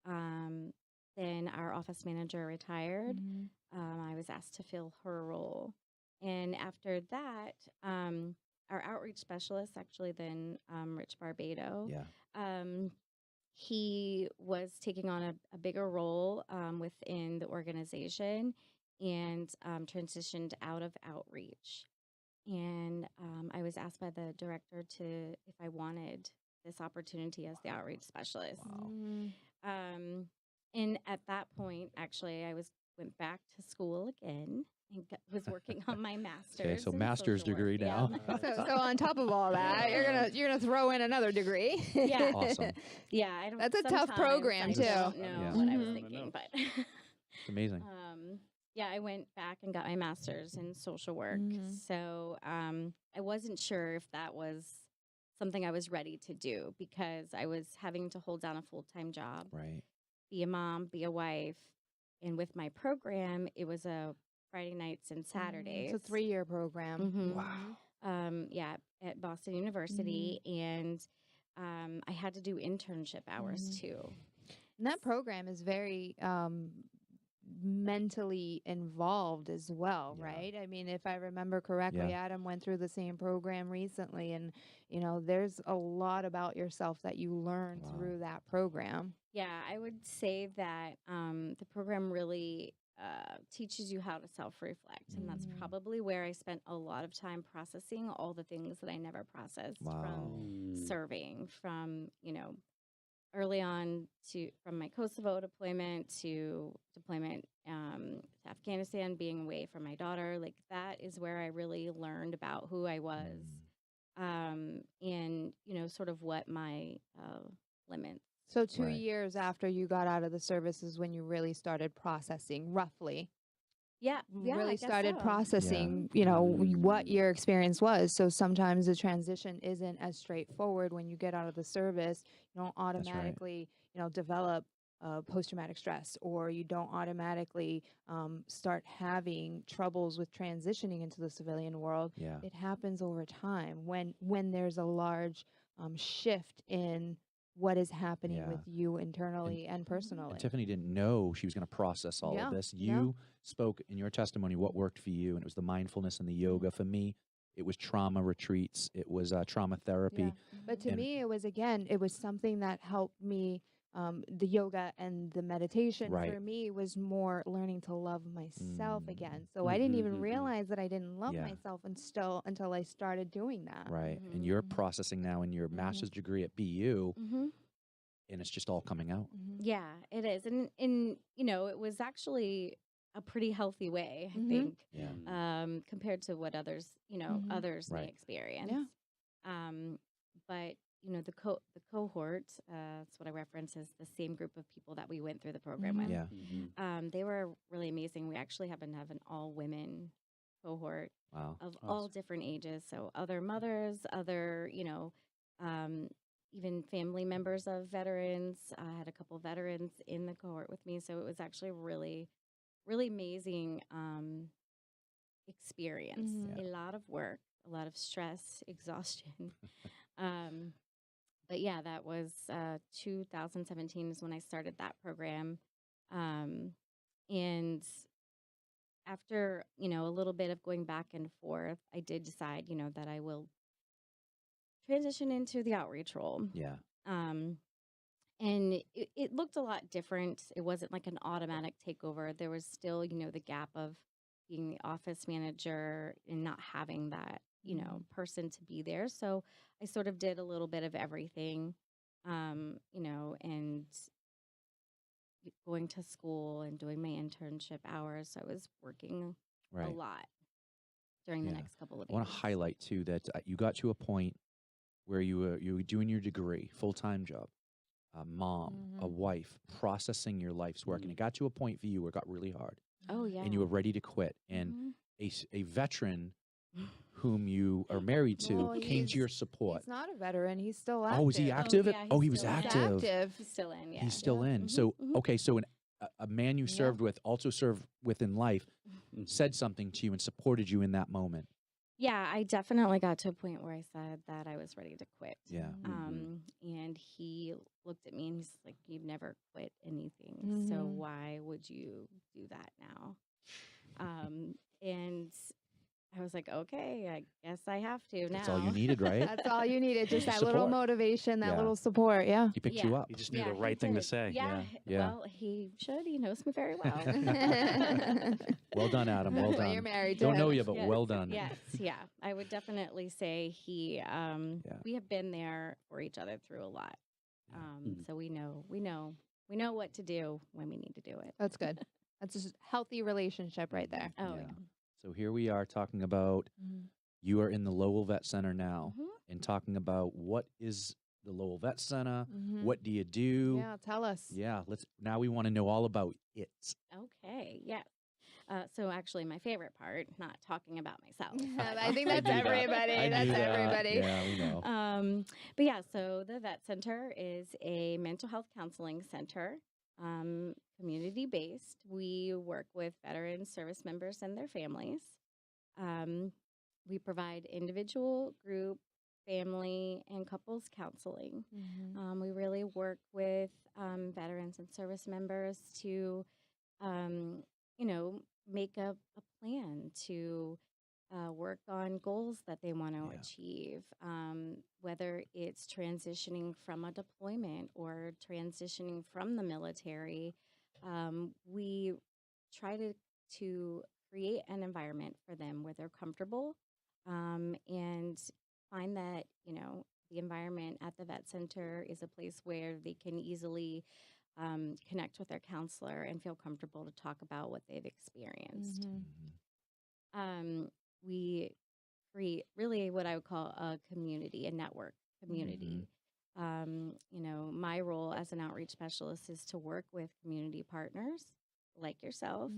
Mm-hmm. Then our office manager retired. Mhm. I was asked to fill her role. And after that, our outreach specialist, actually, then Rich Barbado, Yeah. he was taking on a bigger role within the organization and transitioned out of outreach. And I was asked by the director if I wanted this opportunity as the outreach specialist. Wow. And at that point, actually, went back to school again and was working on my master's. Okay, so in master's social work. degree now. So on top of all that, you're gonna throw in another degree. Yeah. Awesome. Yeah, I don't. That's a tough sometimes program, I too. don't know Yeah. what I was Mhm. thinking, but It's amazing. yeah, I went back and got my master's in social work. Mhm. So I wasn't sure if that was something I was ready to do because I was having to hold down a full-time job, Right. be a mom, be a wife, and with my program, it was a Friday nights and Saturdays. It's a 3-year program. Mhm. Wow. Yeah, at Boston University, and I had to do internship hours too. And that program is very mentally involved as well, Yeah. right? I mean, if I remember correctly, Yeah. Adam went through the same program recently, and there's a lot about yourself that you learn Wow. through that program. Yeah, I would say that the program really teaches you how to self-reflect, and that's Mhm. probably where I spent a lot of time processing all the things that I never processed Wow. from serving, from early on from my Kosovo deployment to deployment to Afghanistan, being away from my daughter. Like that is where I really learned about who I was, and sort of what my limits. So 2 Right. years after you got out of the service is when you really started processing, roughly. Yeah, I Really guess started so. processing, what your experience was. So sometimes the transition isn't as straightforward when you get out of the service. You don't automatically, develop post-traumatic stress, or you don't automatically start having troubles with transitioning into the civilian world. Yeah. It happens over time when there's a large shift in what is happening Yeah. with you internally and personally. And Tiffany didn't know she was going to process all Yeah, of this. yeah. You spoke in your testimony what worked for you, and it was the mindfulness and the yoga. For me, it was trauma retreats. It was trauma therapy. Yeah. But to And- me, it was something that helped me. The yoga and the meditation Right. for me was more learning to love myself Mm. again. So I didn't even Mhm. realize that I didn't love Yeah. myself until I started doing that. Right. Mhm. And you're Mhm. processing now in your master's degree at BU, Mm-hmm. and it's just all coming out. Mhm. Yeah, it is, and it was actually a pretty healthy way, I Mhm. think, Yeah. compared to what others Mhm. others may Right. experience. Yeah. But the cohort, that's what I reference, is the same group of people that we went through the program with. Yeah. They were really amazing. We actually happen to have an all women cohort Wow. of all different ages. So other mothers, other, even family members of veterans. I had a couple veterans in the cohort with me. So it was actually really, really amazing experience. Mhm. A lot of work, a lot of stress, exhaustion. But yeah, that was 2017 is when I started that program. And after, a little bit of going back and forth, I did decide, that I will transition into the outreach role. Yeah. Um, and it looked a lot different. It wasn't like an automatic takeover. There was still, the gap of being the office manager and not having that, person to be there. So I sort of did a little bit of everything, and going to school and doing my internship hours. So I was working a Right. lot during the Yeah. next couple of I want years. to highlight too that you got to a point where you were doing your degree, full-time job, a mom, a wife, processing your life's work, and it got to a point for you where it got really hard, Oh, yeah. and you were ready to quit. And Mhm. a veteran whom you are married to Well, came to your support. He's not a veteran. He's still active. Oh, is he active? yeah, Oh, he's he was still in. He's active. active. He's still in, yeah. He's still in. Mhm, So, mhm. okay, so a man you served with, also served with in life, Mhm. said something to you and supported you in that moment. Yeah, I definitely got to a point where I said that I was ready to quit. Yeah. And he looked at me and he's like, "You've never quit anything, so Mhm. why would you do that now?" And I was like, "Okay, I guess I have to now." That's all you needed, right? That's all you needed. Just Just that little support. motivation, that Yeah. little support. Yeah. He picked Yeah. you up. You just knew Yeah, the he right thing to did. say. Yeah, Yeah. well, he should. He knows me very well. Well done, Adam. Well Well, done. you're married to Don't know him. you, but Yes, well done. Yes, yeah. I would definitely say we have been there for each other through a lot. Mhm. So we know what to do when we need to do it. That's good. That's a healthy relationship right there. Oh Yeah. yeah. So here we are talking about you are in the Lowell Vet Center now Mhm. and talking about what is the Lowell Vet Center, Mhm. what do you do? Yeah, tell us. Yeah, now we want to know all about it. Okay. Yeah. So actually, my favorite part, not talking about myself. I think that's knew that. everybody. I That's knew that. everybody. Yeah, we know. But yeah, so the Vet Center is a mental health counseling center, community based. We work with veteran service members and their families. We provide individual, group, family, and couples counseling. We really work with veterans and service members to, make a plan to work on goals that they want to Yeah. achieve, whether it's transitioning from a deployment or transitioning from the military. We try to create an environment for them where they're comfortable, and find that, the environment at the vet center is a place where they can easily connect with their counselor and feel comfortable to talk about what they've experienced. We create really what I would call a community, a network community. My role as an outreach specialist is to work with community partners like yourself,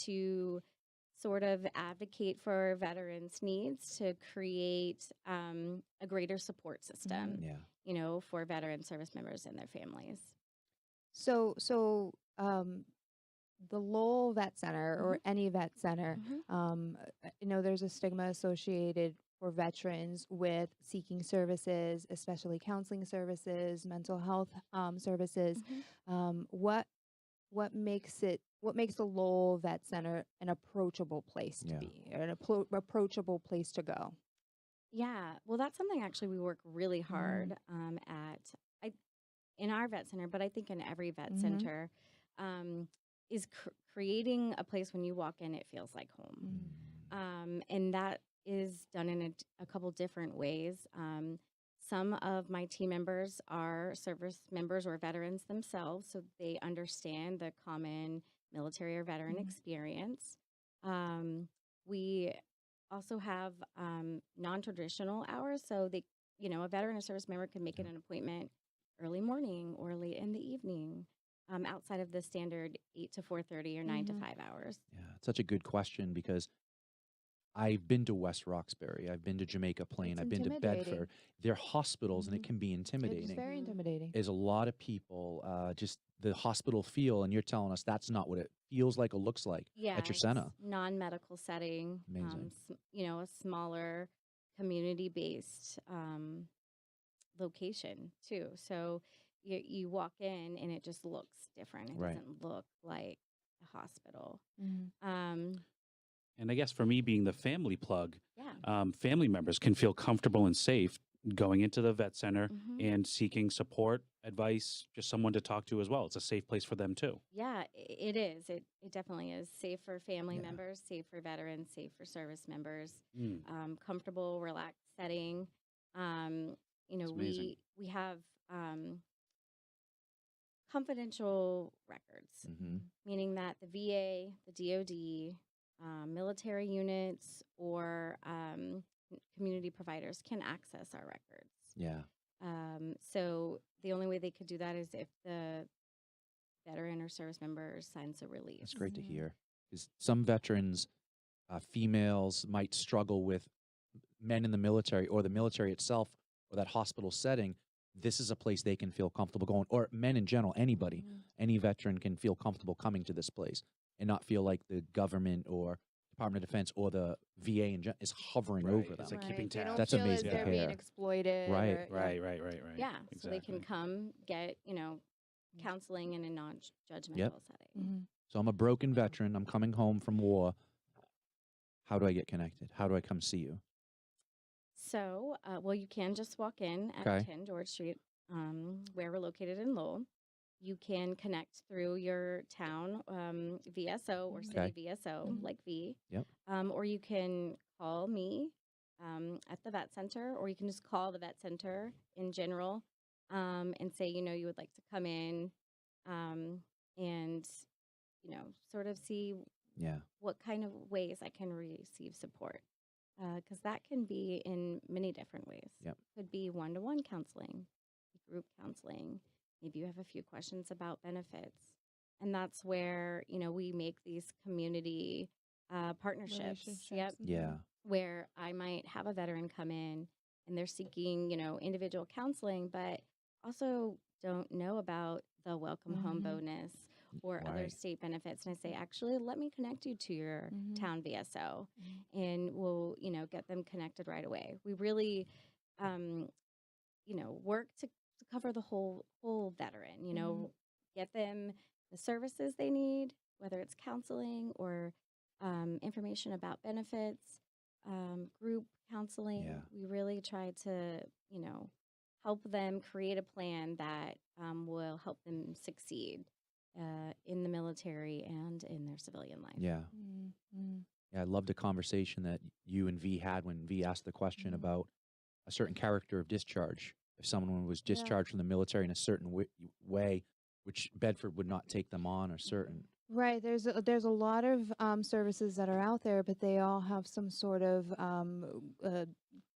to sort of advocate for veterans' needs, to create a greater support system, Yeah. for veteran service members and their families. So, the Lowell Vet Center or any vet center, there's a stigma associated for veterans with seeking services, especially counseling services, mental health services. What makes the Lowell Vet Center an approachable place to Yeah. be, or an approachable place to go? Yeah, well, that's something actually we work really hard in our vet center, but I think in every vet center, is creating a place when you walk in, it feels like home. And that is done in a couple different ways. Some of my team members are service members or veterans themselves, so they understand the common military or veteran experience. We also have non-traditional hours, so a veteran or service member can make an appointment early morning or late in the evening, outside of the standard 8 to 4:30 or 9 to 5 hours. Yeah, it's such a good question because I've been to West Roxbury, I've been to Jamaica Plain, It's I've been to intimidating. Bedford. They're hospitals and it can be It's intimidating. very intimidating. There's a lot of people, just the hospital feel, and you're telling us that's not what it feels like or looks like Yeah, at your it's center. non-medical setting, Amazing. a smaller community-based location too. So you walk in and it just looks different. It Right. doesn't look like a hospital. Mhm. And I guess for me, being the family plug, Yeah. family members can feel comfortable and safe going into the vet center Mhm. and seeking support, advice, just someone to talk to as well. It's a safe place for them too. Yeah, it is. It definitely is safe for family Yeah. members, safe for veterans, safe for service members. Mm. Comfortable, relaxed setting. It's amazing. We have confidential records, Mm-hmm. meaning that the VA, the DoD, military units, or community providers can access our records. Yeah. So the only way they could do that is if the veteran or service member signs a release. That's great to Mhm. hear. Because some veterans, females, might struggle with men in the military or the military itself or that hospital setting. This is a place they can feel comfortable going, or men in general, anybody, Mhm. any veteran can feel comfortable coming to this place and not feel like the government or Department of Defense or the VA is hovering Right. over them. It's like keeping They don't tabs. That's feel amazing as to they're being hear. exploited. Right. Or, Right. Yeah, so they Exactly. can come get, counseling in a non-judgmental Yep. setting. Mhm. So I'm a broken veteran. I'm coming home from war. How do I get connected? How do I come see you? So, well, you can just walk in at Okay. 10 George Street, where we're located in Lowell. You can connect through your town VSO or city Okay. VSO, Mhm. like V. Yep. Or you can call me at the vet center, or you can just call the vet center in general and say, you would like to come in and, sort of see Yeah. what kind of ways I can receive support. Because that can be in many different ways. Yep. Could be one-to-one counseling, group counseling. Maybe you have a few questions about benefits. And that's where, we make these community partnerships. Relationships. Yep. Yeah. Where I might have a veteran come in and they're seeking, individual counseling, but also don't know about the welcome home Mhm. bonus or other Right. state benefits. And I say, actually, let me connect you to your Mhm. town VSO Mhm. and we'll, get them connected right away. We really, work to cover the whole veteran, get them the services they need, whether it's counseling or information about benefits, group counseling. Yeah. We really try to, help them create a plan that will help them succeed in the military and in their civilian life. Yeah. Mhm. Yeah. I loved the conversation that you and V had when V asked the question Mhm. about a certain character of discharge. If someone was Yeah. discharged from the military in a certain way, which Bedford would not take them on, or certain. Right. There's a lot of services that are out there, but they all have some sort of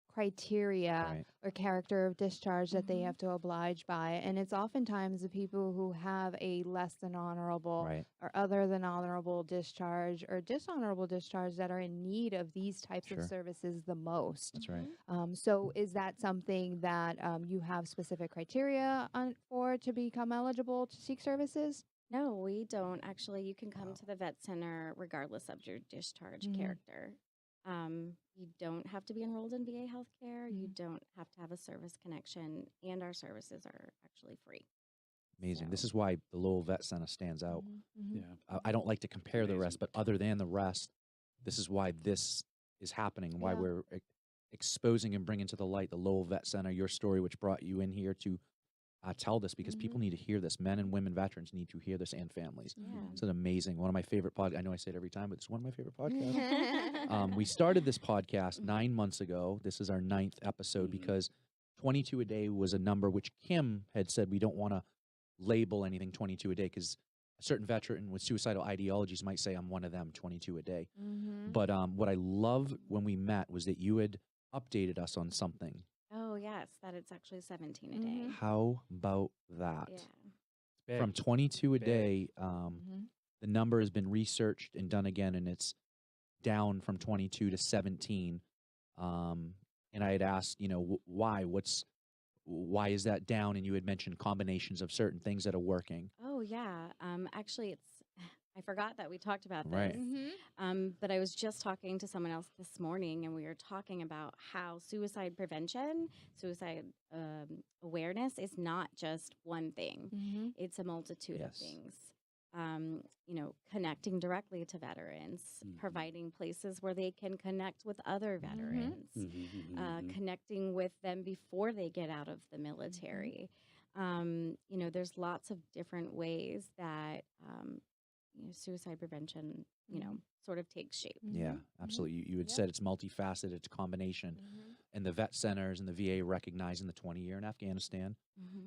criteria Right. or character of discharge that they Mhm. have to oblige by, and it's oftentimes the people who have a less than honorable Right. or other than honorable discharge or dishonorable discharge that are in need of these types Sure. of services the most. That's right. So is that something that you have specific criteria for to become eligible to seek services? No, we don't. Actually, you can come Wow. to the vet center regardless of your discharge Mhm. character. You don't have to be enrolled in VA healthcare. You Mhm. don't have to have a service connection, and our services are actually free. Amazing. This So- is why the Lowell Vet Center stands out. Mhm. Mhm. Yeah. I don't like to compare the rest, Amazing. but other than the rest, this is why this is happening and why Yeah. we're exposing and bringing to the light the Lowell Vet Center, your story, which brought you in here to tell this, because people need to hear this. Men and women veterans need to hear this, and families. Yeah. It's an amazing, one of my favorite podcasts. I know I say it every time, but it's one of my favorite podcasts. Mhm. We started this podcast 9 months ago. This is our 9th episode Mhm. because 22 a day was a number which Kim had said we don't want to label anything 22 a day because a certain veteran with suicidal ideologies might say I'm one of them, 22 a day. Mhm. But what I loved when we met was that you had updated us on something. Oh, yes, that it's actually 17 a day. Mhm. How about that? Yeah. It's big. From 22 a Big. day, Mhm. the number has been researched and done again, and it's down from 22 to 17. And I had asked, why? Why is that down? And you had mentioned combinations of certain things that are working. Oh, yeah. Actually, I forgot that we talked about Right. this. Mhm. But I was just talking to someone else this morning, and we were talking about how suicide prevention, suicide awareness is not just one thing. Mhm. It's a multitude of Yes. things. connecting directly to veterans, providing places where they can connect with other veterans, connecting with them before they get out of the military. There's lots of different ways that suicide prevention, sort of takes shape. Yeah, absolutely. You had said it's multifaceted, it's a combination. And the vet centers and the VA recognizing the 20-year in Afghanistan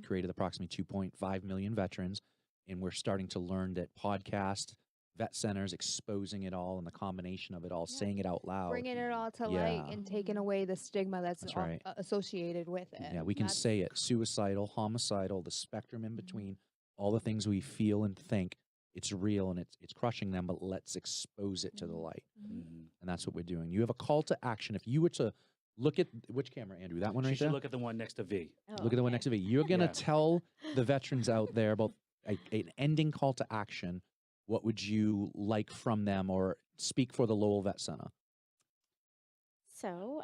created approximately 2.5 million veterans. And we're starting to learn that podcast, vet centers, exposing it all and the combination of it all, saying it out loud. Bringing it all to light and taking away the stigma that's right. associated with it. Yeah, we can say it. Suicidal, homicidal, the spectrum in between, all the things we feel and think. It's real and it's crushing them, but let's expose it to the light. And that's what we're doing. You have a call to action. If you were to look at which camera, Andrew? That one right there? Look at the one next to V. Look at the one next to V. You're going to tell the veterans out there about an ending call to action. What would you like from them, or speak for the Lowell Vet Center? So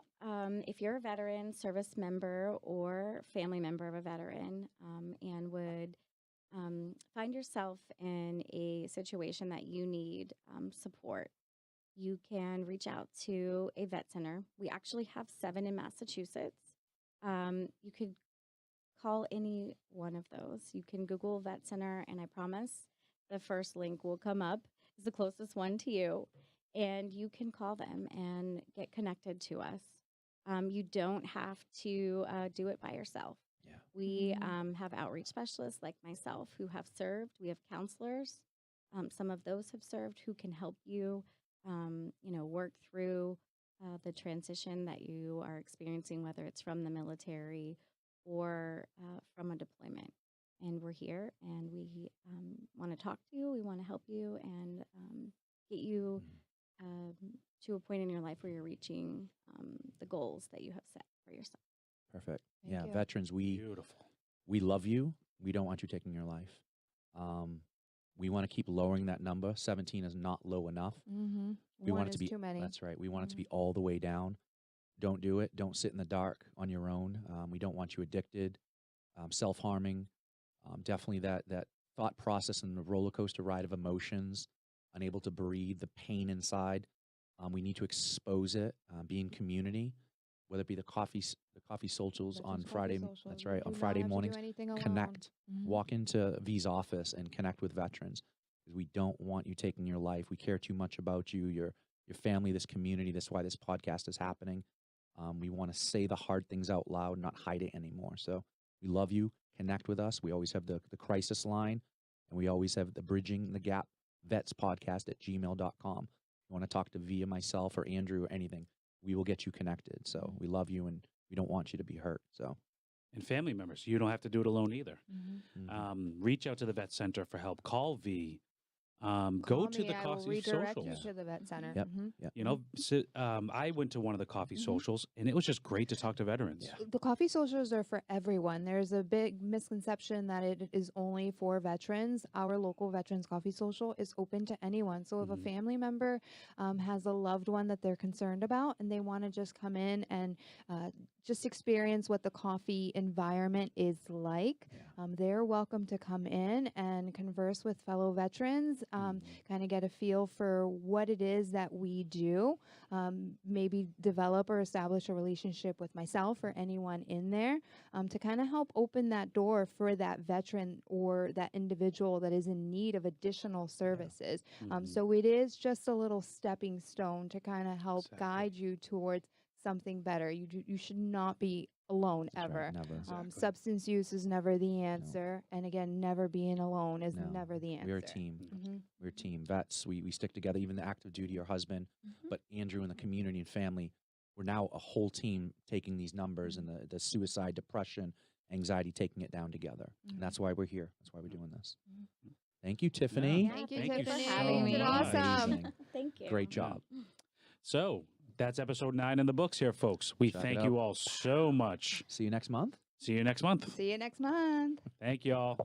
if you're a veteran, service member, or family member of a veteran, and would find yourself in a situation that you need support, you can reach out to a vet center. We actually have 7 in Massachusetts. You could call any one of those. You can Google vet center, and I promise the first link will come up. It's the closest one to you, and you can call them and get connected to us. You don't have to do it by yourself. Yeah. We have outreach specialists like myself who have served. We have counselors. Some of those have served who can help you, work through the transition that you are experiencing, whether it's from the military or from a deployment. And we're here, and we want to talk to you. We want to help you and get you to a point in your life where you're reaching the goals that you have set for yourself. Perfect. Thank you. Veterans, Beautiful. we love you. We don't want you taking your life. We want to keep lowering that number. 17 is not low enough. We want it to be too many. That's right. We want it to be all the way down. Don't do it. Don't sit in the dark on your own. We don't want you addicted, self-harming. Definitely that thought process and the roller coaster ride of emotions, unable to breathe, the pain inside. We need to expose it, be in community, whether it be the coffee socials on Friday. That's right. On Friday mornings, connect, walk into V's office and connect with veterans. We don't want you taking your life. We care too much about you, your family, this community. That's why this podcast is happening. We want to say the hard things out loud, not hide it anymore. So we love you. Connect with us. We always have the crisis line, and we always have the Bridging the Gap Vets podcast at gmail.com. If you want to talk to V or myself or Andrew or anything, we will get you connected. So we love you, and we don't want you to be hurt. So, And family members, you don't have to do it alone either. Reach out to the vet center for help. Call V. Go to the coffee redirect socials. you to the vet center. Yep. Yep. I went to one of the coffee socials, and it was just great to talk to veterans. The coffee socials are for everyone. There's a big misconception that it is only for veterans. Our local veterans coffee social is open to anyone. So if a family member has a loved one that they're concerned about and they want to just come in and just experience what the coffee environment is like, they're welcome to come in and converse with fellow veterans, kind of get a feel for what it is that we do, maybe develop or establish a relationship with myself or anyone in there, to kind of help open that door for that veteran or that individual that is in need of additional services. So it is just a little stepping stone to kind of help guide you towards something better. You should not be alone ever. Right, never. Substance use is never the answer, and again, never being alone is never the answer. We're a team. We're a team. Vets, we stick together, even the active duty, your husband, but Andrew and the community and family, we're now a whole team taking these numbers and the suicide, depression, anxiety, taking it down together. And that's why we're here. That's why we're doing this. Thank you, Tiffany. Thank you, Thank you Tiffany. so You did much. awesome. Amazing. Thank you. Great job. So that's episode 9 in the books here, folks. We Check it thank out. you all so much. See you next month. See you next month. See you next month. Thank you all.